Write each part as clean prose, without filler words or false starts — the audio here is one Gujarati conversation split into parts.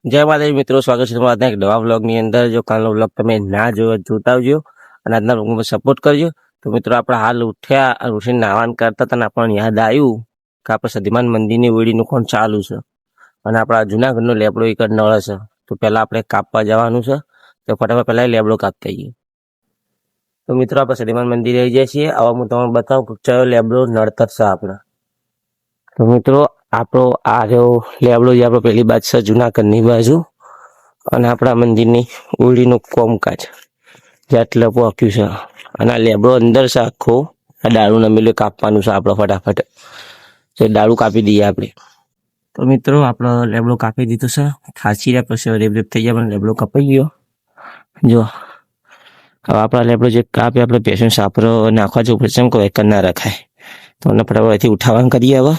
જય માતાજી મિત્રો, સ્વાગત છે તમારા આજના એક નવા વ્લોગની અંદર. જો કાલનો વ્લોગ તમે ના જોતા આવજો અને આજના વ્લોગમાં સપોર્ટ કરજો. તો મિત્રો આપણે હાલ ઉઠીને નાહવાન કરતા હતા અને આપણને યાદ આવ્યું કે આપણે સધીમાન મંદિરની ઓળીનું કોણ ચાલુ છે અને આપણા જુનાગઢનો લેબડો એક જ નળે છે. તો પહેલાં આપણે કાપવા જવાનું છે, તો ફટાફટ પહેલાં લેબડો કાપતા આવીએ. તો મિત્રો આપણે સધીમાન મંદિરે આવી જાય છીએ. આવા હું તમને બતાવું કે કયો લેબડો નડતર છે આપણે. તો મિત્રો આપણો આ રહ્યો લેબડો જે આપણો પહેલી બાજુ છે જુનાગઢની બાજુ, અને આપણા મંદિરની ઓળીનું કોમકાજ જે એટલે પહોંચ્યું છે. અને આ લેબડો અંદર છે આખો. આ ડાળું નમેલું કાપવાનું છે આપણે ફટાફટ. તો ડાળું કાપી દઈએ આપણે. તો મિત્રો આપણો લેબડો કાપી દીધો છે. ખાંસી રહ્યા પછી રેપ થઈ ગયા, પણ લેબડો કપાઈ ગયો. જો હવે આપણા લેબડો જે કાપે આપણે પેશન્ટ સાપરો નાખવા જવું પડશે, કોઈ એક ના રખાય. તો એને ફટાફટ અહીંથી ઉઠાવવાનું કરીએ હવે.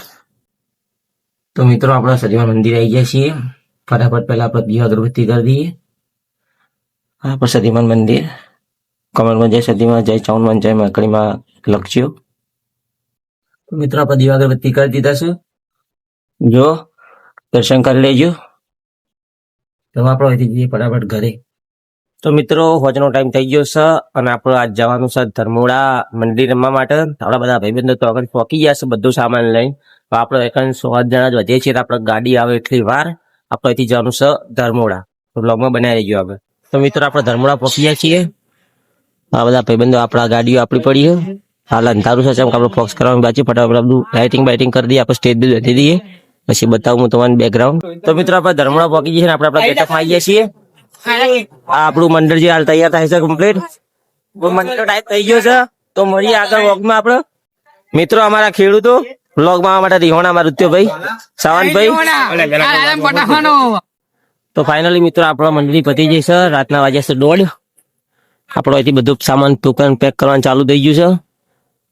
તો મિત્રો આપણે સધીમાન મંદિરે આવી ગયા છીએ. ફટાફટ પહેલા આપણે દીવા અગરબત્તી કરી દઈએ. આપણે સધીમાન મંદિર કમેન્ટમાં જય સધીમાં, જય ચાઉનમાં, જય મકડીમાં લખજો. તો મિત્રો આપણે દીવા અગરબત્તી કરી દીધા છે. જો દર્શન કરી લેજો. તો આપણે અહીંથી જઈએ ફટાફટ ઘરે. તો મિત્રો હોજનો ટાઈમ થઈ ગયો છે અને આપણે આજ જવાનું છે ધર્મોડા મંદિર રમવા માટે. આપણા બધા ભાઈબંધો તો આગળ પહોંચી ગયા છે બધું સામાન લઈને. તો આપણે એક 100 જણા જ વધીએ છીએ. તો આપણે ગાડી આવે એટલી વાર આપણે અહીંથી જવાનું છે ધર્મોડા. તો બ્લોગમાં બનાવી રહીજો આપણે. તો મિત્રો આપણે ધર્મોડા પહોંચી ગયા છીએ. આ બધા ભાઈબંધો આપણા ગાડીઓ આપણી પડી છે. હાલ અંધારું છે, આપણે ફોક્સ કરવાની બાકી. ફટાફટ બધું લાઇટિંગ કરી દઈએ. આપણે સ્ટેજ બી વધી દઈએ, પછી બતાવું હું તમારું બેકગ્રાઉન્ડ. તો મિત્રો આપણે ધર્મોડા પહોંચી ગયા છીએ. આપણે આપણા ગેટઅપમાં આવી ગયા છીએ. આપણું મંડળ જે હાલ તૈયાર થાય છે કમ્પ્લીટ. મંડળ ટાઈપ થઈ ગયો છે. તો મળીએ આગળ વ્લોગમાં આપણે. મિત્રો અમારા ખેડૂતો વ્લોગમાં આવવા માટે રિહોણા અમારા ઋત્યોભાઈ, સાવંતભાઈ. તો ફાઇનલી મિત્રો આપણા મંડળી પતી જઈ છે. રાતના વાગ્યા છે 1:30. આપણો અહીંથી બધું સામાન ટોકન પેક કરવાનું ચાલુ થઈ ગયું છે.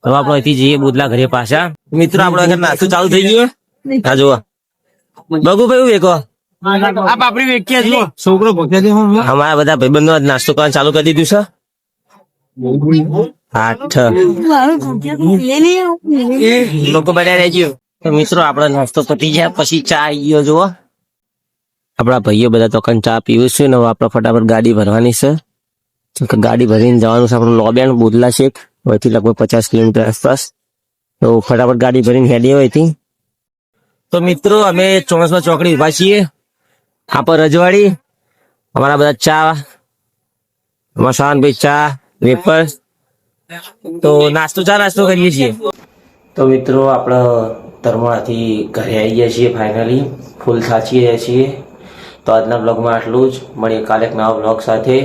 હવે આપણે અહીંથી જઈએ બોદલા ઘરે પાછા. મિત્રો આપણો નાસ્તો ચાલુ થઈ ગયો. હા જુઓ બગુભાઈ વેકો છોકરો અમારા બધા ભાઈબંધો નાસ્તો કરવાનું ચાલુ કરી દીધું છે. 8 લોકો બધા રહેજો. મિત્રો આપડે નાસ્તો પતી જાય પછી ચા આવી ગયો. જુઓ આપડા ભાઈઓ બધા તો ચા પીવું છે ને. આપડે ફટાફટ ગાડી ભરવાની છે. ગાડી ભરીને જવાનું છે આપણું લોબિયાન બોદલા શેખ. અહીંથી લગભગ 50 કિલોમીટર આસપાસ. તો ફટાફટ ગાડી ભરીને હેડીએ અહીંથી. તો મિત્રો અમે ચોમાસમાં ચોકડી ઉભા છીએ. આપડ રજવાડી અમારા બધા ચા, અમારા શાનભાઈ ચા વેફર. તો નાસ્તો કરીએ છીએ. તો મિત્રો આપણે ધર્મોડાથી ઘરે આવી ગયા છીએ. ફાઇનલી ફૂલ થાચી રહ્યા છીએ. તો આજના બ્લોગમાં આટલું જ. મળીએ કાલે એક નવા બ્લોગ સાથે.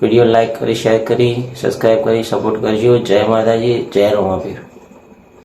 વિડીયો લાઈક કરી, શેર કરી, સબસ્ક્રાઈબ કરી સપોર્ટ કરજો. જય માતાજી, જય રોમાપીર.